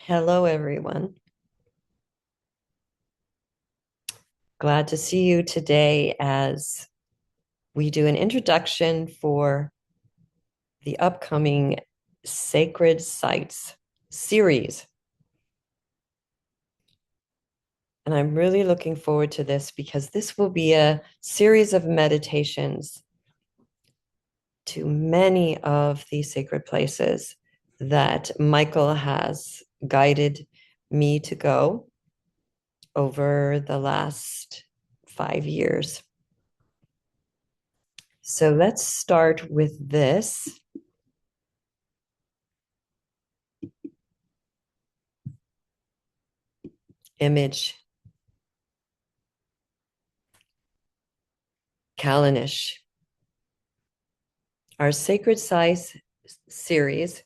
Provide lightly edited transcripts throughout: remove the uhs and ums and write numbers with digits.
Hello, everyone. Glad to see you today as we do an introduction for the upcoming Sacred Sites series. And I'm really looking forward to this because this will be a series of meditations to many of the sacred places that Michael has guided me to go over the last 5 years. So let's start with this image. Kalanish. Our Sacred Size series,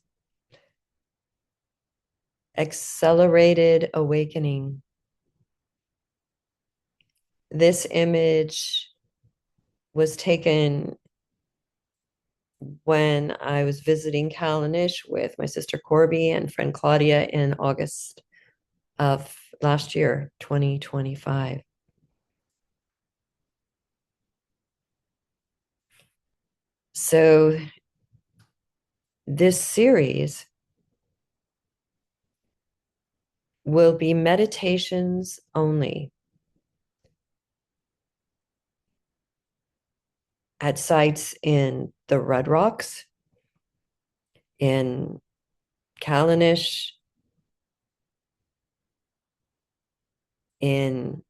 Accelerated Awakening. This image was taken when I was visiting Kalanish with my sister Corby and friend Claudia in August of last year, 2025. So this series will be meditations only at sites in the Red Rocks, in Kalanish, in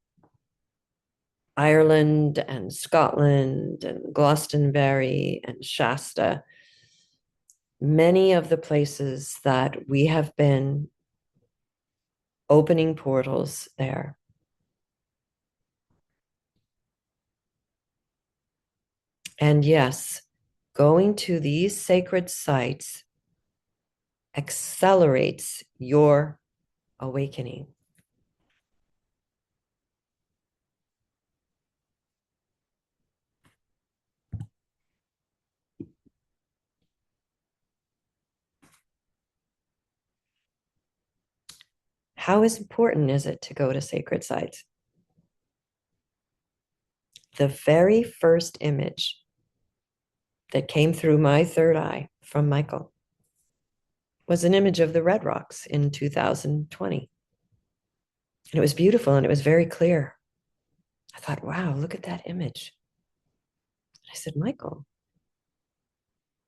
Ireland and Scotland and Glastonbury and Shasta, many of the places that we have been opening portals there. And yes, going to these sacred sites accelerates your awakening. How important is it to go to sacred sites? The very first image that came through my third eye from Michael was an image of the Red Rocks in 2020. And it was beautiful and it was very clear. I thought, wow, look at that image. I said, Michael,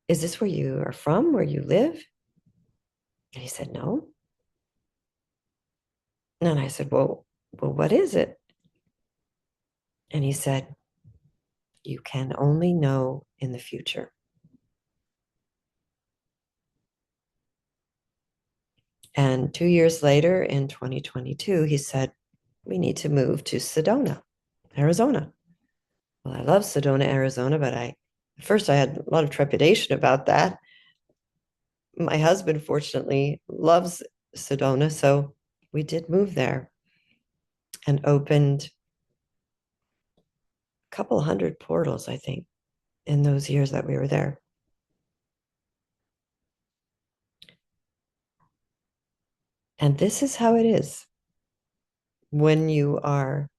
is this where you are from, where you live? And he said, no. And I said, well, what is it? And he said, you can only know in the future. And 2 years later, in 2022, he said, we need to move to Sedona, Arizona. Well, I love Sedona, Arizona, but at first I had a lot of trepidation about that. My husband, fortunately, loves Sedona, so we did move there and opened a couple hundred portals, I think, in those years that we were there. And this is how it is when you are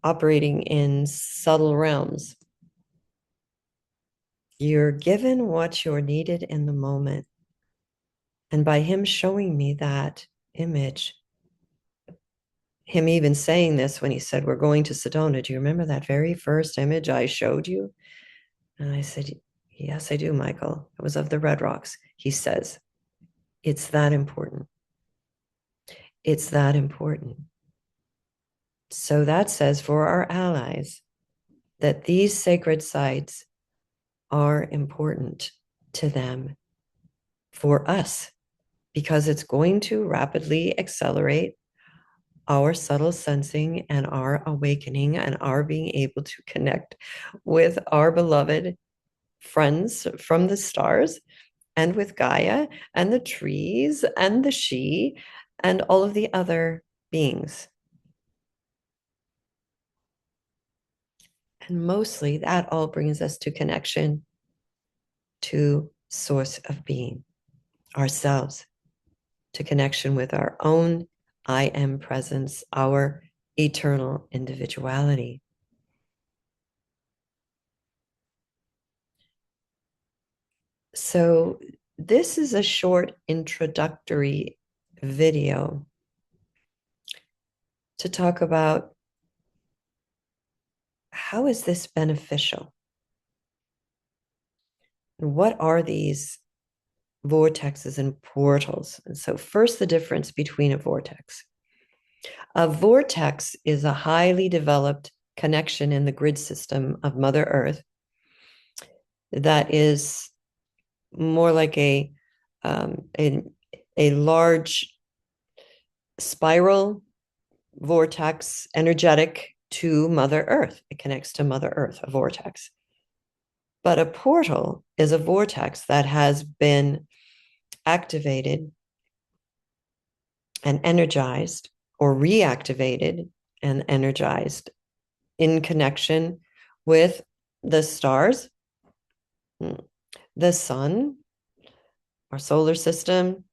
operating in subtle realms. You're given what you're needed in the moment. And by him showing me that image, him even saying this when he said, we're going to Sedona, do you remember that very first image I showed you? And I said, yes, I do, Michael. It was of the Red Rocks. He says, it's that important. It's that important. So that says for our allies that these sacred sites are important to them for us because it's going to rapidly accelerate our subtle sensing and our awakening and our being able to connect with our beloved friends from the stars and with Gaia and the trees and the she and all of the other beings. And mostly that all brings us to connection to source of being, ourselves. to connection with our own I am presence, our eternal individuality. So, this is a short introductory video to talk about how is this beneficial? And what are these vortexes and portals? And so, first, the difference between a vortex. A vortex is a highly developed connection in the grid system of Mother Earth that is more like a large spiral vortex, energetic to Mother Earth. It connects to Mother Earth, a vortex. But a portal is a vortex that has been activated and energized, or reactivated and energized in connection with the stars, the sun, our solar system,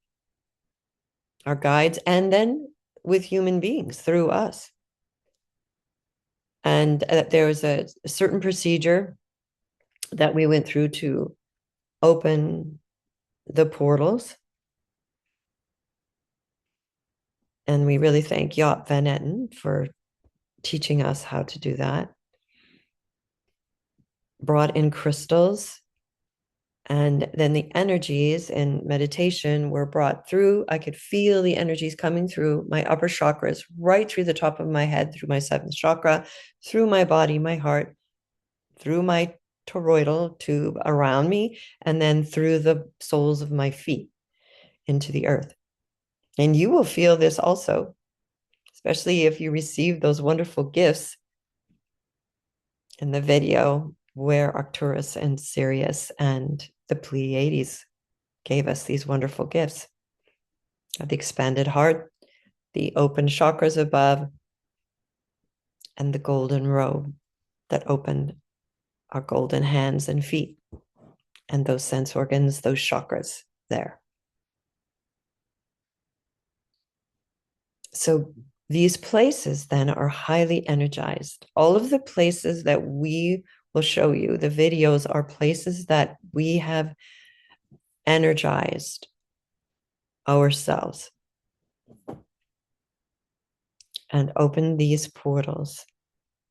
our guides, and then with human beings through us. And there was a certain procedure that we went through to open the portals. And we really thank Jaap Van Etten for teaching us how to do that. Brought in crystals. And then the energies in meditation were brought through. I could feel the energies coming through my upper chakras, right through the top of my head, through my seventh chakra, through my body, my heart, through my toroidal tube around me, and then through the soles of my feet into the earth. And you will feel this also, especially if you receive those wonderful gifts in the video where Arcturus and Sirius and the Pleiades gave us these wonderful gifts of the expanded heart, the open chakras above, and the golden robe that opened our golden hands and feet, and those sense organs, those chakras there. So these places then are highly energized. All of the places that we will show you, the videos, are places that we have energized ourselves and opened these portals.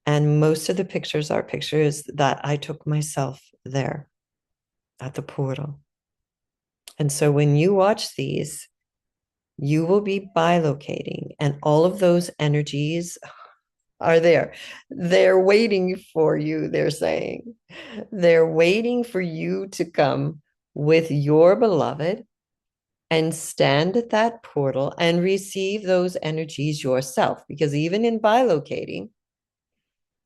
And most of the pictures are pictures that I took myself there at the portal. And so when you watch these, you will be bilocating, and all of those energies are there. They're waiting for you, they're saying. They're waiting for you to come with your beloved and stand at that portal and receive those energies yourself. Because even in bilocating,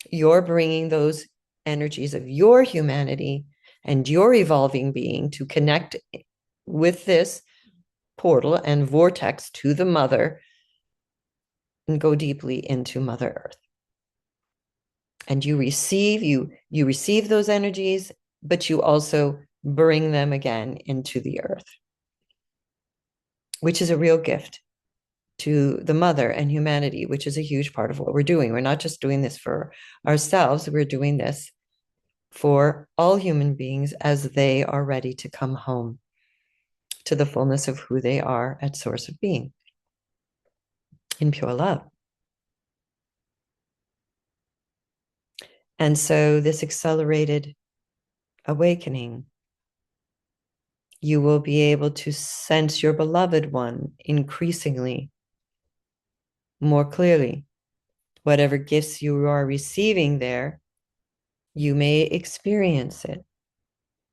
you're bringing those energies of your humanity and your evolving being to connect with this portal and vortex to the mother and go deeply into Mother Earth. And you receive those energies, but you also bring them again into the earth, which is a real gift to the mother and humanity, which is a huge part of what we're doing. We're not just doing this for ourselves, we're doing this for all human beings as they are ready to come home to the fullness of who they are at source of being in pure love. And so this accelerated awakening, you will be able to sense your beloved one increasingly more clearly. Whatever gifts you are receiving there, you may experience it.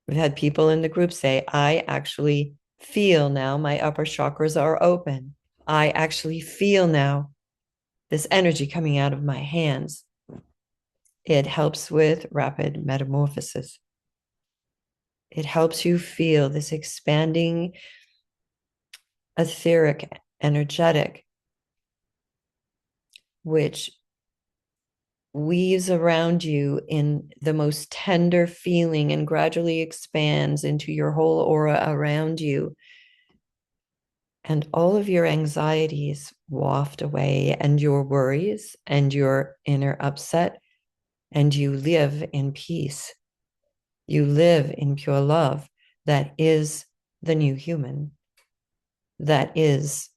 We've had people in the group say, I actually feel now my upper chakras are open. I actually feel now this energy coming out of my hands. It helps with rapid metamorphosis. It helps you feel this expanding, etheric, energetic, which weaves around you in the most tender feeling and gradually expands into your whole aura around you And all of your anxieties waft away, and your worries and your inner upset, and you live in peace. You live in pure love. That is the new human. That is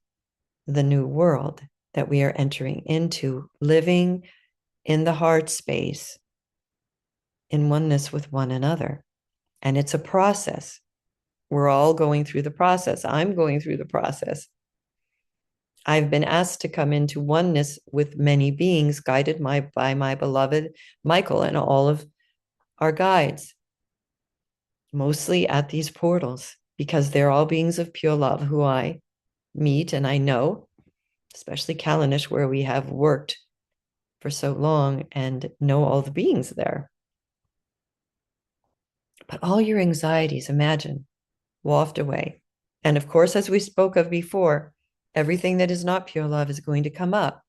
the new world that we are entering into, living in the heart space, in oneness with one another. And it's a process. We're all going through the process. I'm going through the process. I've been asked to come into oneness with many beings, guided by my beloved Michael and all of our guides, mostly at these portals, because they're all beings of pure love who I meet and I know, especially Kalanish, where we have worked for so long and know all the beings there. But all your anxieties, imagine, waft away. And of course, as we spoke of before, everything that is not pure love is going to come up.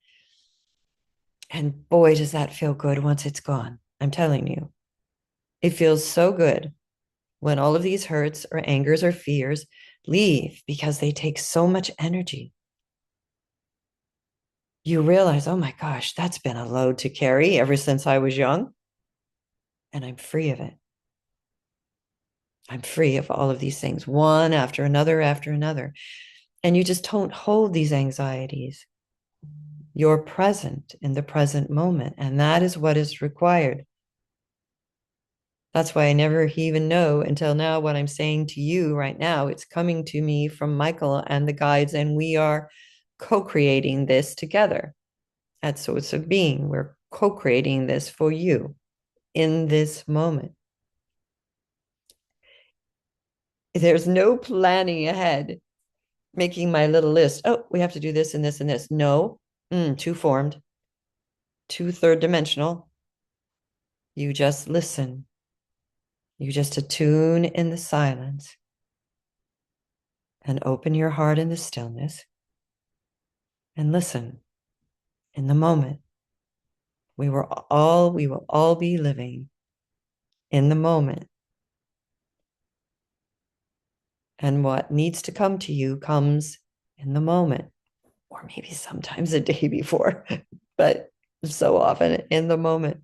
And boy, does that feel good once it's gone. I'm telling you, it feels so good when all of these hurts or angers or fears leave, because they take so much energy. You realize, oh my gosh, that's been a load to carry ever since I was young. And I'm free of it. I'm free of all of these things, one after another after another. And you just don't hold these anxieties. You're present in the present moment. And that is what is required. That's why I never even know until now what I'm saying to you right now. It's coming to me from Michael and the guides, and we are co-creating this together at Source of Being. We're co-creating this for you in this moment. There's no planning ahead, making my little list. Oh, we have to do this and this and this. No, too formed, too third dimensional. You just listen. You just attune in the silence and open your heart in the stillness and listen in the moment. We will all be living in the moment. And what needs to come to you comes in the moment, or maybe sometimes a day before, but so often in the moment.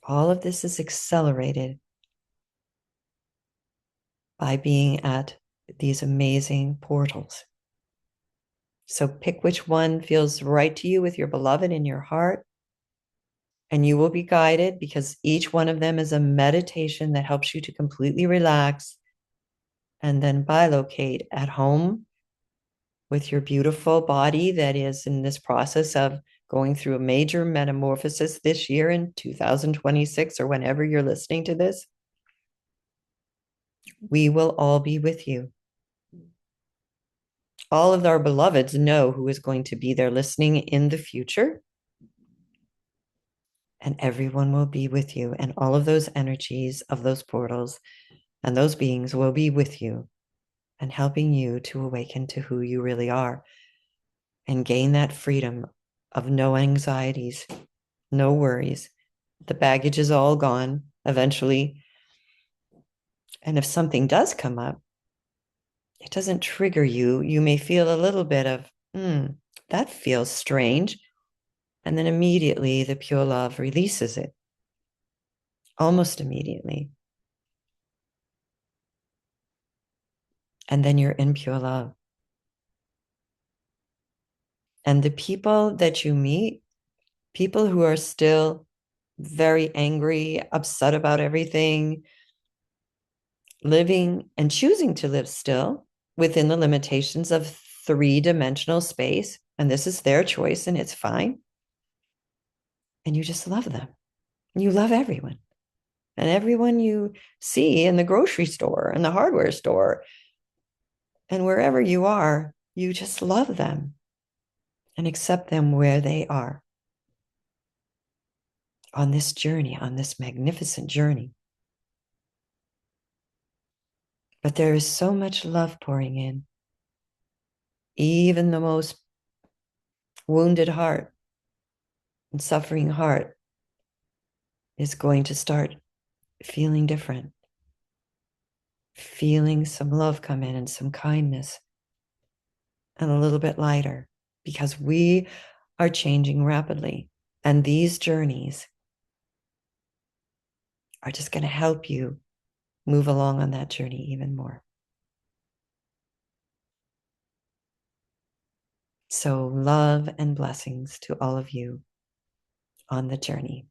All of this is accelerated by being at these amazing portals. So pick which one feels right to you with your beloved in your heart, and you will be guided, because each one of them is a meditation that helps you to completely relax and then bilocate at home with your beautiful body that is in this process of going through a major metamorphosis this year in 2026, or whenever you're listening to this. We will all be with you. All of our beloveds know who is going to be there listening in the future, and everyone will be with you. And all of those energies of those portals and those beings will be with you and helping you to awaken to who you really are and gain that freedom of no anxieties, no worries. The baggage is all gone eventually. And if something does come up, it doesn't trigger you. You may feel a little bit of, that feels strange. And then immediately the pure love releases it, almost immediately. And then you're in pure love. And the people that you meet, people who are still very angry, upset about everything, living and choosing to live still within the limitations of three-dimensional space, and this is their choice and it's fine. And you just love them. You love everyone. And everyone you see in the grocery store and the hardware store and wherever you are, you just love them and accept them where they are on this journey, on this magnificent journey. But there is so much love pouring in. Even the most wounded heart and suffering heart is going to start feeling different. feeling some love come in and some kindness and a little bit lighter, because we are changing rapidly. And these journeys are just going to help you move along on that journey even more. So, love and blessings to all of you on the journey.